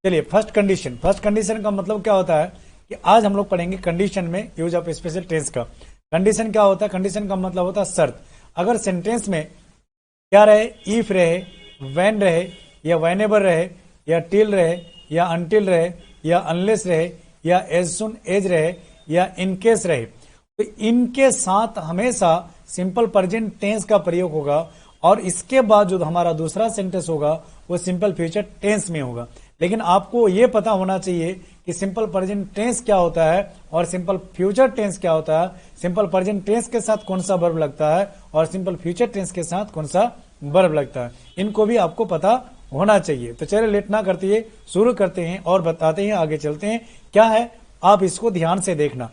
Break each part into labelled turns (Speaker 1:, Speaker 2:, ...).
Speaker 1: चलिए first condition का मतलब क्या होता है कि आज हम लोग पढ़ेंगे कंडीशन में यूज ऑफ स्पेशल टेंस का। कंडीशन क्या होता है? कंडीशन का मतलब होता है शर्त। अगर सेंटेंस में क्या रहे, इफ रहे, व्हेन रहे, या व्हेनेवर रहे, या टिल रहे, या अनटिल रहे, या अनलेस रहे, या एज सुन एज रहे, या इनकेस रहे, तो इनके साथ हमेशा सिंपल प्रेजेंट टेंस का प्रयोग होगा। और इसके बाद जो हमारा दूसरा सेंटेंस होगा वो सिंपल फ्यूचर टेंस में होगा। लेकिन आपको ये पता होना चाहिए कि सिंपल प्रेजेंट टेंस क्या होता है और सिंपल फ्यूचर टेंस क्या होता है, सिंपल प्रेजेंट टेंस के साथ कौन सा वर्ब लगता है और सिंपल फ्यूचर टेंस के साथ कौन सा वर्ब लगता है, इनको भी आपको पता होना चाहिए। तो चलिए लेट ना करते हुए शुरू करते हैं और बताते हैं, आगे चलते हैं क्या है। आप इसको ध्यान से देखना,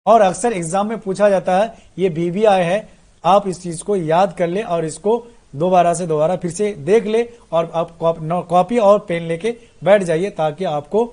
Speaker 1: और अक्सर एग्जाम में पूछा जाता है, ये VVI है, आप इस चीज को याद कर ले और इसको दोबारा से दोबारा फिर से देख ले और आप कॉपी और पेन लेके बैठ जाइए ताकि आपको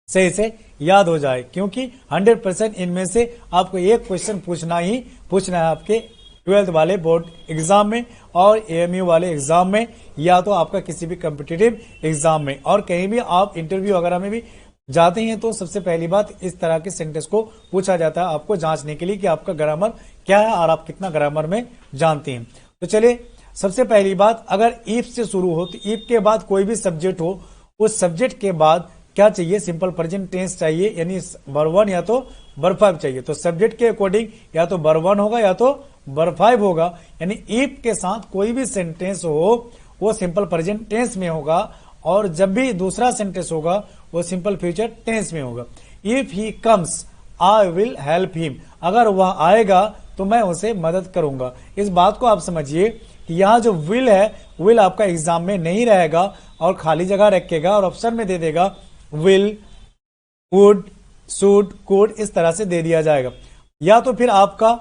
Speaker 1: सही से याद हो जाए। क्योंकि 100% इनमें से आपको एक क्वेश्चन पूछना है आपके 12th वाले बोर्ड एग्जाम में और AMU वाले एग्जाम में, या तो आपका किसी भी कॉम्पिटिटिव एग्जाम में, और कहीं भी आप इंटरव्यू वगैरह में भी जाते हैं तो सबसे पहली बात इस तरह के सेंटेंस को पूछा जाता है आपको जांचने के लिए कि आपका ग्रामर क्या है और आप कितना ग्रामर में जानते हैं। तो चलिए सबसे पहली बात, अगर इफ से शुरू हो तो इफ के बाद कोई भी सब्जेक्ट हो, उस सब्जेक्ट के बाद क्या चाहिए? सिंपल प्रेजेंट टेंस चाहिए, यानी वर्ब 1 या तो वर्ब 5 चाहिए। तो सब्जेक्ट के अकॉर्डिंग या तो वर्ब 1 होगा या तो वर्ब 5 होगा, यानी इफ के साथ कोई भी सेंटेंस हो वो सिंपल प्रेजेंट टेंस में होगा, और जब भी दूसरा सेंटेंस होगा वो सिंपल फ्यूचर टेंस में होगा। If he comes I will help him, अगर वह आएगा तो मैं उसे मदद करूंगा। इस बात को आप समझिए कि यहाँ जो विल है, विल आपका एग्जाम में नहीं रहेगा और खाली जगह रखेगा और ऑप्शन में दे देगा विल, वुड, शुड, कुड, इस तरह से दे दिया जाएगा। या तो फिर आपका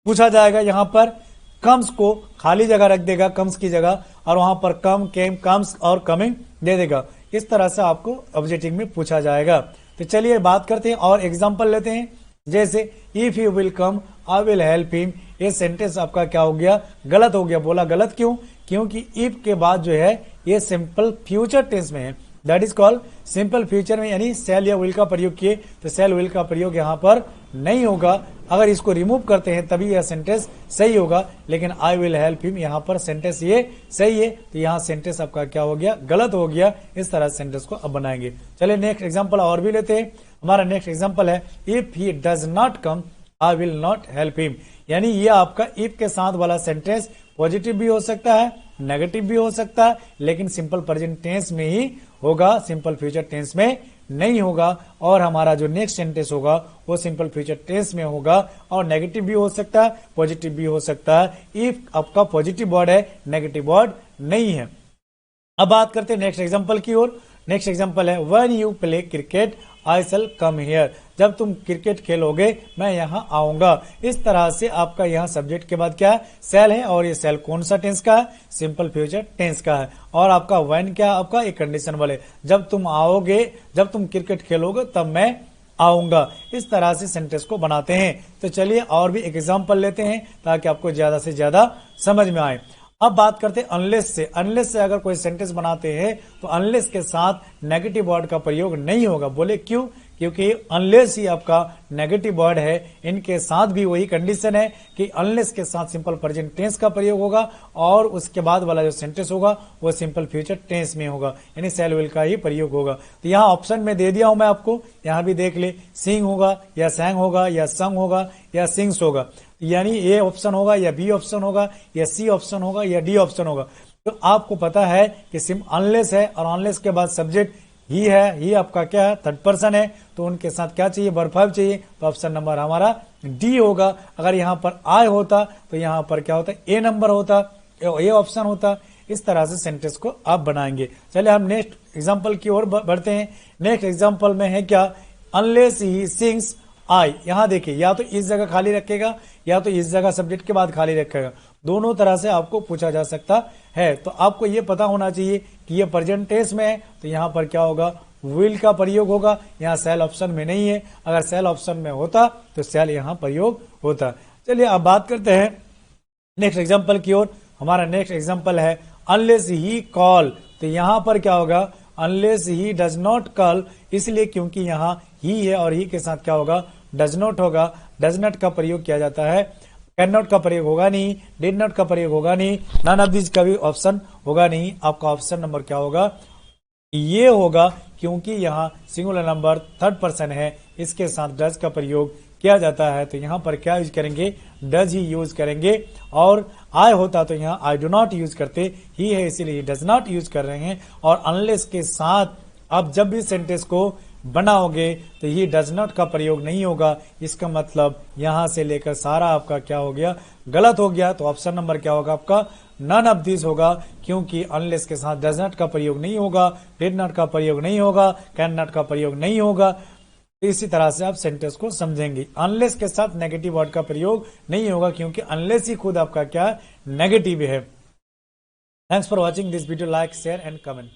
Speaker 1: पूछा जाएगा यहाँ पर कम्स को खाली जगह रख देगा कम्स की जगह, और वहां पर कम, केम, कम्स और कमिंग दे देगा। इस तरह से आपको ऑब्जेक्टिव में पूछा जाएगा। तो चलिए बात करते हैं और एग्जांपल लेते हैं। जैसे if you will come I will help him, ये सेंटेंस आपका क्या हो गया? गलत हो गया। बोला गलत क्यों? क्योंकि इफ के बाद जो है ये सिंपल फ्यूचर टेंस में है, that is called simple future में, यानी सेल या विल का प्रयोग किए तो सेल विल का प्रयोग यहाँ पर नहीं होगा। अगर इसको रिमूव करते हैं तभी यह सेंटेंस सही होगा, लेकिन आई विल हेल्प हिम यहाँ पर सेंटेंस ये सही है, तो यहाँ सेंटेंस आपका क्या हो गया? गलत हो गया। इस तरह सेंटेंस को अब बनाएंगे। चलिए नेक्स्ट एग्जांपल और भी लेते हैं। हमारा नेक्स्ट एग्जांपल है if he does not come I will not help him, यानी ये आपका इफ के साथ वाला सेंटेंस पॉजिटिव भी हो सकता है, नेगेटिव भी हो सकता है, लेकिन सिंपल प्रेजेंट टेंस में ही होगा, सिंपल फ्यूचर टेंस में नहीं होगा। और हमारा जो नेक्स्ट सेंटेंस होगा वो सिंपल फ्यूचर टेंस में होगा, और नेगेटिव भी हो सकता है, पॉजिटिव भी हो सकता है। इफ आपका पॉजिटिव वर्ड है, नेगेटिव वर्ड नहीं है। अब बात करते हैं नेक्स्ट एग्जांपल की ओर। नेक्स्ट एग्जांपल है when you play cricket I shall come here, जब तुम क्रिकेट खेलोगे मैं यहाँ आऊंगा। इस तरह से आपका यहाँ सब्जेक्ट के बाद क्या है? सेल है, और ये सेल कौन सा टेंस का है? सिंपल फ्यूचर टेंस का है। और आपका व्हेन क्या है? आपका एक कंडीशन वाले, जब तुम आओगे, जब तुम क्रिकेट खेलोगे तब मैं आऊंगा। इस तरह से सेंटेंस को बनाते हैं। तो चलिए और भी एक एग्जाम्पल लेते हैं ताकि आपको ज्यादा से ज्यादा समझ में आए। अब बात करते हैं अनलेस से। अनलेस से अगर कोई सेंटेंस बनाते हैं तो अनलेस के साथ नेगेटिव वर्ड का प्रयोग नहीं होगा। बोले क्यों? क्योंकि अनलेस ही आपका नेगेटिव वर्ड है। इनके साथ भी वही कंडीशन है कि अनलेस के साथ सिंपल प्रेजेंट टेंस का प्रयोग होगा, और उसके बाद वाला जो सेंटेंस होगा वो सिंपल फ्यूचर टेंस में होगा, यानी सेल विल का ही प्रयोग होगा। तो यहाँ ऑप्शन में दे दिया हूं मैं आपको, यहाँ भी देख ले, सिंग होगा या सैंग होगा या संग होगा या सिंग्स होगा, यानी ए ऑप्शन होगा या बी ऑप्शन होगा या सी ऑप्शन होगा या डी ऑप्शन होगा। तो आपको पता है कि सिम अनलेस है, और अनलेस के बाद सब्जेक्ट ही है, ही आपका क्या है? थर्ड पर्सन है, तो उनके साथ क्या चाहिए? वर्ब 5 चाहिए, तो ऑप्शन नंबर हमारा डी होगा। अगर यहाँ पर आई होता तो यहाँ पर क्या होता? ए नंबर होता, ए ऑप्शन होता। इस तरह से सेंटेंस को आप बनाएंगे। चलिए हम नेक्स्ट एग्जाम्पल की ओर बढ़ते हैं। नेक्स्ट एग्जाम्पल में है क्या? अनलेस ही सिंग्स आई, यहां देखिए, या तो इस जगह खाली रखेगा या तो इस जगह सब्जेक्ट के बाद खाली रखेगा, दोनों तरह से आपको पूछा जा सकता है। तो आपको यह पता होना चाहिए कि ये प्रेजेंट टेंस में है, तो यहां पर क्या होगा? विल का प्रयोग होगा। यहाँ सेल ऑप्शन में नहीं है, अगर सेल ऑप्शन में होता तो सेल यहाँ प्रयोग होता। चलिए अब बात करते हैं नेक्स्ट एग्जाम्पल की ओर। हमारा नेक्स्ट एग्जाम्पल है अनलेस ही कॉल, तो यहां पर क्या होगा? Unless he does not call, इसलिए क्योंकि यहाँ ही है और ही के साथ क्या होगा, डज नॉट होगा। डज नॉट का प्रयोग किया जाता है, कैन नॉट का प्रयोग होगा नहीं, डिड नॉट का प्रयोग होगा नहीं, नन ऑफ दिस का भी ऑप्शन होगा नहीं। आपका ऑप्शन नंबर क्या होगा, ये होगा, क्योंकि यहाँ सिंगुलर नंबर थर्ड पर्सन है, इसके साथ डज का प्रयोग किया जाता है। तो यहाँ पर क्या यूज करेंगे, डज ही यूज करेंगे। और आई होता तो यहाँ आई डू नॉट यूज करते, ही है इसीलिए डज नॉट यूज कर रहे हैं। और अनलेस के साथ आप जब भी सेंटेंस को बनाओगे तो ये डज नॉट का प्रयोग नहीं होगा। इसका मतलब यहां से लेकर सारा आपका क्या हो गया, गलत हो गया। तो ऑप्शन नंबर क्या होगा आपका, नन ऑफ दिस होगा, क्योंकि अनलेस के साथ डज नॉट का प्रयोग नहीं होगा, डिड नॉट का प्रयोग नहीं होगा, कैन नॉट का प्रयोग नहीं होगा। इसी तरह से आप सेंटेंस को समझेंगे। अनलेस के साथ नेगेटिव वर्ड का प्रयोग नहीं होगा, क्योंकि अनलेस ही खुद आपका क्या नेगेटिव है। Thanks for watching this video, like share and comment.